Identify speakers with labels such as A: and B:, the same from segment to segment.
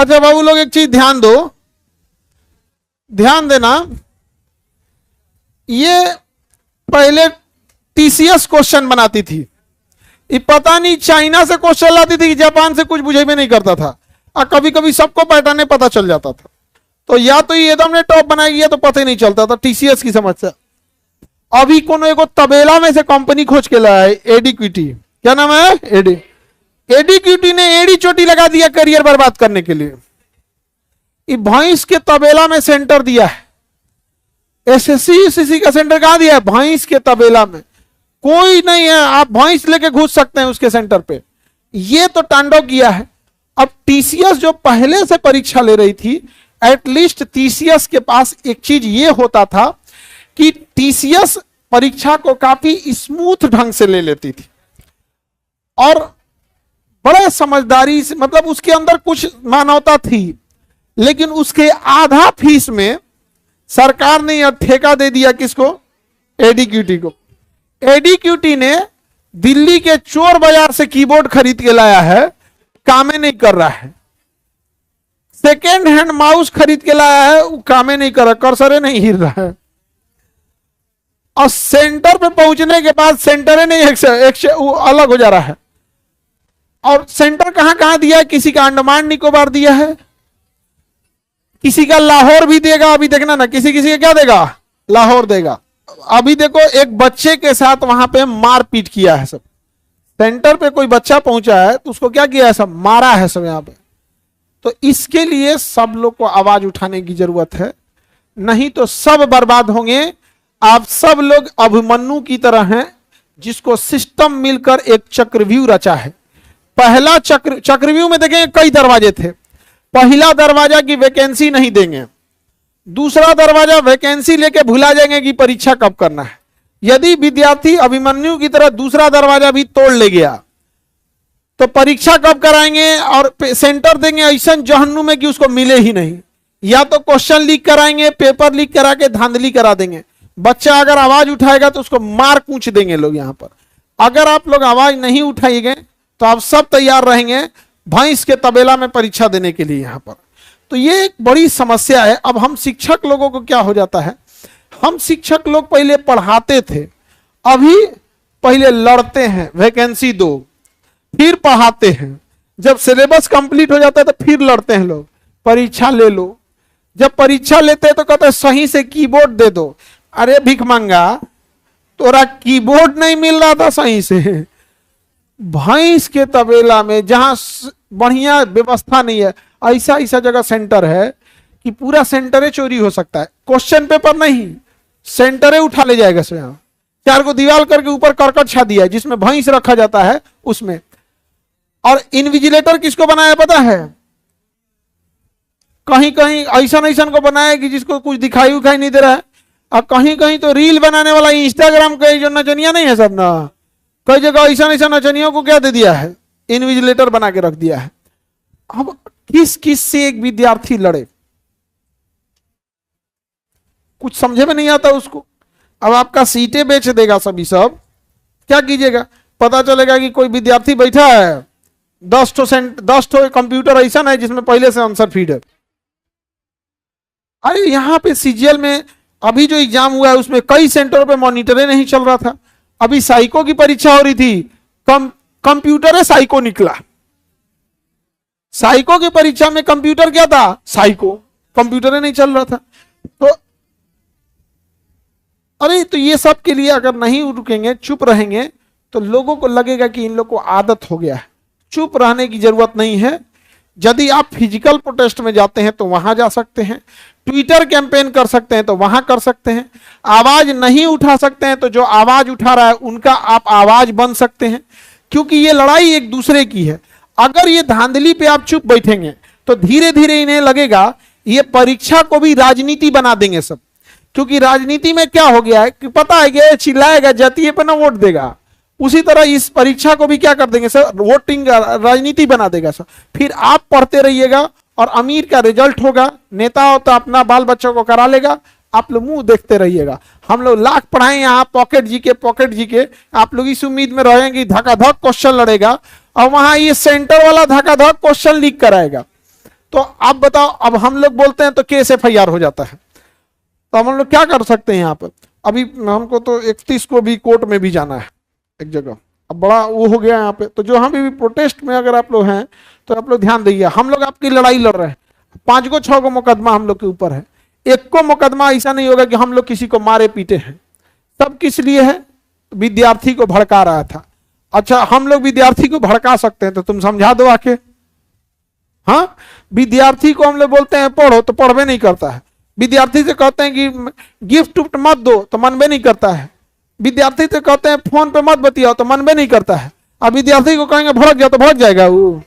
A: अच्छा बाबू लोग, एक चीज ध्यान दो, ध्यान देना, ये पहले टीसीएस क्वेश्चन बनाती थी, ये पता नहीं चाइना से क्वेश्चन लाती थी कि जापान से, कुछ बुझे में नहीं करता था, और कभी कभी सबको पैटर्न पता चल जाता था। तो या तो ये एकदम ने टॉप बनाई, तो पता ही नहीं चलता था टीसीएस की समस्या। अभी कोनो एगो तबेला में से कंपनी खोज के लाया है, एडीक्विटी, क्या नाम है, एडीक्विटी ने एडी चोटी लगा दिया करियर बर्बाद करने के लिए। ये भैंस के तबेला में सेंटर दिया है, एसएससी यूसीसी का सेंटर कहां दिया है, भैंस के तबेला में। कोई नहीं है, आप भैंस लेके घुस सकते हैं उसके सेंटर पे। ये तो तांडव किया है। अब टीसीएस जो पहले से परीक्षा ले रही थी, एटलीस्ट टीसीएस के पास एक चीज ये होता था कि टीसीएस परीक्षा को काफी स्मूथ ढंग से ले लेती थी और बड़े समझदारी से, मतलब उसके अंदर कुछ मानवता थी। लेकिन उसके आधा फीस में सरकार ने यह ठेका दे दिया किसको, एडीक्यूटी को। एडीक्यूटी ने दिल्ली के चोर बाजार से कीबोर्ड खरीद के लाया है, कामे नहीं कर रहा है। सेकेंड हैंड माउस खरीद के लाया है, वो कामे नहीं कर रहा, कर्सरे नहीं हिल रहा है। और सेंटर पे पहुंचने के बाद सेंटर नहीं एक वो अलग हो जा रहा है। और सेंटर कहां कहां दिया है, किसी का अंडमान निकोबार दिया है, किसी का लाहौर भी देगा। अभी देखना ना, किसी किसी का क्या देगा, लाहौर देगा। अभी देखो एक बच्चे के साथ वहां पे मारपीट किया है सब। सेंटर पे कोई बच्चा पहुंचा है तो उसको क्या किया है, सब मारा है सब यहां पे। तो इसके लिए सब लोग को आवाज उठाने की जरूरत है, नहीं तो सब बर्बाद होंगे। आप सब लोग अभिमन्यु की तरह हैं, जिसको सिस्टम मिलकर एक चक्रव्यूह रचा है। पहला चक्रव्यूह में देखेंगे कई दरवाजे थे। पहला दरवाजा की वैकेंसी नहीं देंगे, दूसरा दरवाजा वैकेंसी लेके भुला जाएंगे कि परीक्षा कब करना है। यदि विद्यार्थी अभिमन्यु की तरह दूसरा दरवाजा भी तोड़ ले गया तो परीक्षा कब कराएंगे और सेंटर देंगे ऐसा जहन्नुम में कि उसको मिले ही नहीं। या तो क्वेश्चन लीक कराएंगे, पेपर लीक करा के धांधली करा देंगे। बच्चा अगर आवाज उठाएगा तो उसको मार कूच देंगे लोग यहां पर। अगर आप लोग आवाज नहीं उठाएंगे तो आप सब तैयार रहेंगे भैंस के तबेला में परीक्षा देने के लिए यहां पर। तो ये एक बड़ी समस्या है। अब हम शिक्षक लोगों को क्या हो जाता है, हम शिक्षक लोग पहले पढ़ाते थे, अभी पहले लड़ते हैं वैकेंसी दो, फिर पढ़ाते हैं। जब सिलेबस कंप्लीट हो जाता है तो फिर लड़ते हैं लोग, परीक्षा ले लो। जब परीक्षा लेते हैं तो कहते हैं सही से कीबोर्ड दे दो। अरे भिख मंगा, तोरा कीबोर्ड नहीं मिल रहा था सही से। भैंस के तबेला में जहां बढ़िया व्यवस्था नहीं है, ऐसा ऐसा जगह सेंटर है कि पूरा सेंटरे चोरी हो सकता है। क्वेश्चन पेपर नहीं, सेंटरे उठा ले जाएगा स्वयं। 4 को दीवार करके ऊपर करकट छा दिया है जिसमें भैंस रखा जाता है उसमें। और इन्विजिलेटर किसको बनाया पता है, कहीं कहीं ऐसा ऐसा को बनाया कि जिसको कुछ दिखाई उखाई नहीं दे रहा है। और कहीं कहीं तो रील बनाने वाला इंस्टाग्राम का जो नचनिया नहीं है सब ना, कई जगह ऐसा ऐसा नचनियों को क्या दे दिया है, इन्विजिलेटर बना के रख दिया है। अब किस किस से एक विद्यार्थी लड़े, कुछ समझे में नहीं आता उसको। अब आपका सीटें बेच देगा सभी सब, क्या कीजिएगा। पता चलेगा कि कोई विद्यार्थी बैठा है, 10 ठो कंप्यूटर ऐसा है जिसमें पहले से आंसर फीड है। अरे यहां पे सीजीएल में अभी जो एग्जाम हुआ है उसमें कई सेंटरों पे मॉनिटरे नहीं चल रहा था। अभी साइको की परीक्षा हो रही थी, कंप्यूटर है साइको निकला। साइको की परीक्षा में कंप्यूटर क्या था, साइको, कंप्यूटर नहीं चल रहा था। तो अरे तो ये सब के लिए अगर नहीं रुकेंगे, चुप रहेंगे, तो लोगों को लगेगा कि इन लोग को आदत हो गया है। चुप रहने की जरूरत नहीं है। यदि आप फिजिकल प्रोटेस्ट में जाते हैं तो वहां जा सकते हैं, ट्विटर कैंपेन कर सकते हैं तो वहां कर सकते हैं। आवाज नहीं उठा सकते हैं तो जो आवाज उठा रहा है उनका आप आवाज बन सकते हैं, क्योंकि ये लड़ाई एक दूसरे की है। अगर ये धांधली पे आप चुप बैठेंगे तो धीरे धीरे इन्हें लगेगा ये परीक्षा को भी राजनीति बना देंगे सब। क्योंकि राजनीति में क्या हो गया है कि पता है कि चिल्लाएगा जातीय पे ना वोट देगा, उसी तरह इस परीक्षा को भी क्या कर देंगे सर, वोटिंग राजनीति बना देगा सर। फिर आप पढ़ते रहिएगा और अमीर का रिजल्ट होगा, नेता हो तो अपना बाल बच्चों को करा लेगा, आप लोग मुंह देखते रहिएगा। हम लोग लाख पढ़ाएं यहाँ पॉकेट जी के, आप लोग इस उम्मीद में रहेंगे धकाधक क्वेश्चन लड़ेगा और वहां ये सेंटर वाला धकाधक क्वेश्चन लीक कराएगा। तो आप बताओ, अब हम लोग बोलते हैं तो केस FIR हो जाता है। तो हम लोग क्या कर सकते हैं यहाँ पर? अभी हमको तो 31 को भी कोर्ट में भी जाना है एक जगह, अब बड़ा वो हो गया यहाँ पे। तो जो हम भी प्रोटेस्ट में अगर आप लोग हैं तो आप लोग ध्यान दीजिए, हम लोग आपकी लड़ाई लड़ रहे हैं। 5 को 6 को मुकदमा हम लोग के ऊपर है, एक को मुकदमा ऐसा नहीं होगा कि हम लोग किसी को मारे पीटे हैं। सब किस लिए है? विद्यार्थी को भड़का रहा था। अच्छा, हम लोग विद्यार्थी को भड़का सकते हैं तो तुम समझा दो आके। हाँ, विद्यार्थी को हम लोग बोलते हैं पढ़ो तो पढ़वे नहीं करता है, विद्यार्थी से कहते हैं कि गिफ्ट उफ्ट मत दो तो मनबे नहीं करता है, विद्यार्थी से कहते हैं फोन पे मत बतियाओ तो मनबे नहीं करता है। अब विद्यार्थी को कहेंगे भड़क जाओ तो भड़क जाएगा वो,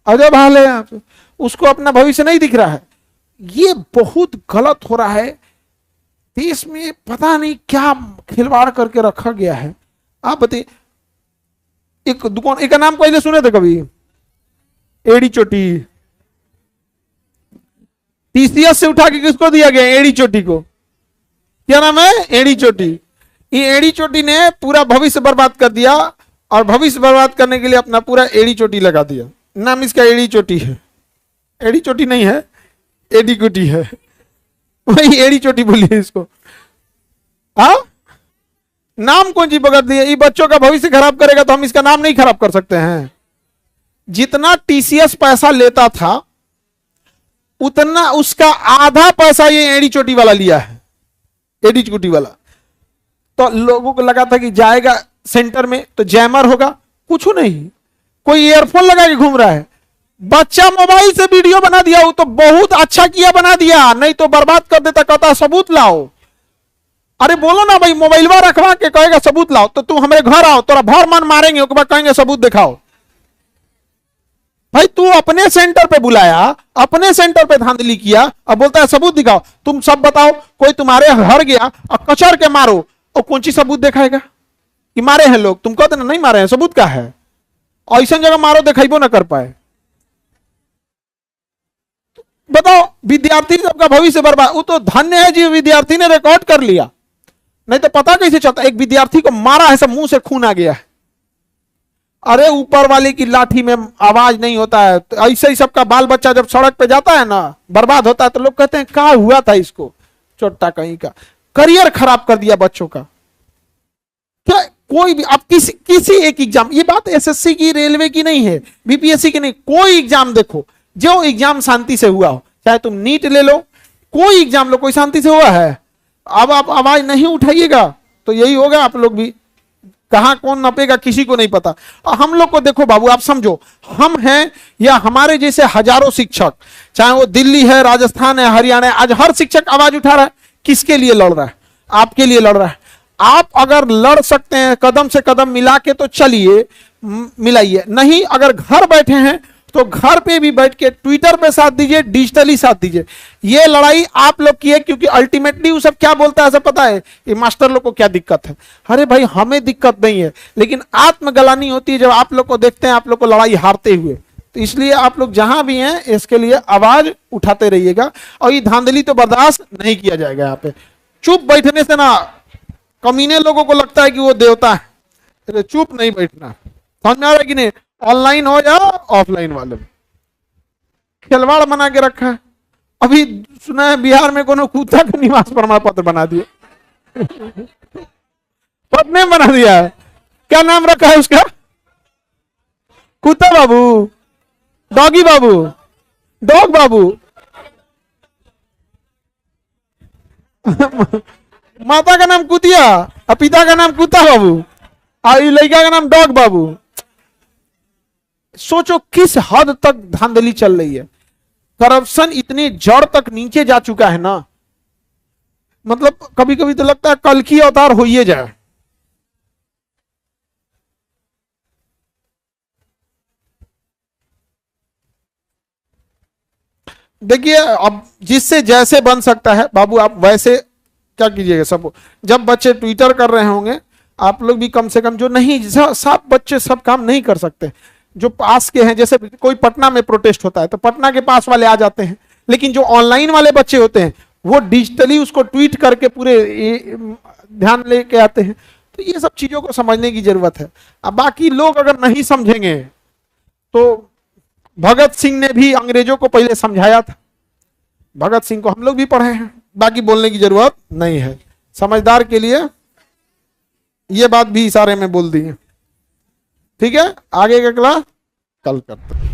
A: अजय भाल है, उसको अपना भविष्य नहीं दिख रहा है। ये बहुत गलत हो रहा है देश में, पता नहीं क्या खिलवाड़ करके रखा गया है। आप बताइए, एक दुकान, एक नाम पहले सुने थे कभी? एड़ी चोटी। TCS से उठा के किसको दिया गया? एड़ी चोटी को। क्या नाम है? एड़ी चोटी। ये एड़ी चोटी ने पूरा भविष्य बर्बाद कर दिया, और भविष्य बर्बाद करने के लिए अपना पूरा एड़ी चोटी लगा दिया। नाम इसका एड़ी चोटी है। एड़ी चोटी नहीं है, एडी चोटी है, वही एड़ी चोटी बोलिए इसको। हाँ, नाम कौन सी पकड़ दिया? ये बच्चों का भविष्य खराब करेगा तो हम इसका नाम नहीं खराब कर सकते हैं। जितना TCS पैसा लेता था उतना उसका आधा पैसा ये एड़ी चोटी वाला लिया है, एडी चोटी वाला। तो लोगों को लगा था कि जाएगा सेंटर में तो जैमर होगा, कुछ नहीं, कोई ईयरफोन लगा के घूम रहा है। बच्चा मोबाइल से वीडियो बना दिया, वो तो बहुत अच्छा किया बना दिया, नहीं तो बर्बाद कर देता, कहता सबूत लाओ। अरे बोलो ना भाई, मोबाइलवा रखवा के कहेगा सबूत लाओ, तो तुम हमारे घर आओ, तोरा भर मन मारेंगे, उसके बाद कहेंगे सबूत दिखाओ। भाई तू अपने सेंटर पे बुलाया, अपने सेंटर पे धांधली किया, अब बोलता है सबूत दिखाओ। तुम सब बताओ, कोई तुम्हारे घर गया और कचर के मारो, और कौन सी सबूत दिखाएगा कि मारे हैं लोग? तुम कहते ना नहीं मारे हैं, सबूत का है? ऐसा जगह मारो दिखाइबो ना कर पाए। बताओ, विद्यार्थी सबका भविष्य बर्बाद। वो तो धन्य है जी विद्यार्थी ने रिकॉर्ड कर लिया, नहीं तो पता कैसे चलता। एक विद्यार्थी को मारा है, सब मुंह से खून आ गया है। अरे ऊपर वाले की लाठी में आवाज नहीं होता है। तो ऐसे ही सबका बाल बच्चा जब सड़क पे जाता है ना, बर्बाद होता है, तो लोग कहते हैं क्या हुआ था इसको, चोट्टा कहीं का, करियर खराब कर दिया बच्चों का। क्या कोई भी, आप किसी एक एग्जाम, ये बात SSC की, रेलवे की नहीं है, BPSC की नहीं, कोई एग्जाम देखो, जो एग्जाम शांति से हुआ हो, चाहे तुम नीट ले लो, कोई एग्जाम लो, कोई शांति से हुआ है? अब आप आवाज नहीं उठाइएगा तो यही होगा। आप लोग भी, कहां कौन नपेगा किसी को नहीं पता। और हम लोग को देखो बाबू, आप समझो, हम हैं या हमारे जैसे हजारों शिक्षक, चाहे वो दिल्ली है, राजस्थान है, हरियाणा है, आज हर शिक्षक आवाज उठा रहा है। किसके लिए लड़ रहा है? आपके लिए लड़ रहा है। आप अगर लड़ सकते हैं कदम से कदम मिला के तो चलिए, मिलाइए। नहीं, अगर घर बैठे हैं तो घर पे भी बैठ के ट्विटर पे साथ दीजिए, डिजिटली साथ दीजिए। ये लड़ाई आप लोग की है, क्योंकि अल्टीमेटली वो सब क्या बोलता है, सब पता है, ये मास्टर लोग को क्या दिक्कत है। अरे भाई हमें दिक्कत नहीं है, लेकिन आत्मग्लानि होती है जब आप लोग को देखते हैं आप लोग को लड़ाई हारते हुए। तो इसलिए आप लोग जहां भी हैं इसके लिए आवाज उठाते रहिएगा, और ये धांधली तो बर्दाश्त नहीं किया जाएगा। यहाँ पे चुप बैठने से ना, कमीने लोगों को लगता है कि वो देवता है, चुप नहीं बैठना। समझ में आ रहा है कि नहीं? ऑनलाइन हो या ऑफलाइन वाले खिलवाड़ बना के रखा है। अभी सुना है बिहार में कोनो कुत्ता का निवास प्रमाण पत्र बना दिया, पद में बना दिया है। क्या नाम रखा है उसका? कुत्ता बाबू, डॉगी बाबू, डॉग बाबू। माता का नाम कुतिया और पिता का नाम कुत्ता बाबू और लड़का का नाम डॉग बाबू। सोचो किस हद तक धांधली चल रही है। करप्शन इतने जड़ तक नीचे जा चुका है ना, मतलब कभी कभी तो लगता है कल की अवतार हो ही जाए। देखिए, अब जिससे जैसे बन सकता है बाबू, आप वैसे क्या कीजिएगा। सब जब बच्चे ट्विटर कर रहे होंगे, आप लोग भी कम से कम, जो नहीं, सब बच्चे सब काम नहीं कर सकते, जो पास के हैं, जैसे कोई पटना में प्रोटेस्ट होता है तो पटना के पास वाले आ जाते हैं, लेकिन जो ऑनलाइन वाले बच्चे होते हैं वो डिजिटली उसको ट्वीट करके पूरे ध्यान लेके आते हैं। तो ये सब चीजों को समझने की जरूरत है। अब बाकी लोग अगर नहीं समझेंगे तो भगत सिंह ने भी अंग्रेजों को पहले समझाया था। भगत सिंह को हम लोग भी पढ़े हैं, बाकी बोलने की जरूरत नहीं है, समझदार के लिए ये बात भी इशारे में बोल दी है। ठीक है, आगे का क्लास कल करते हैं।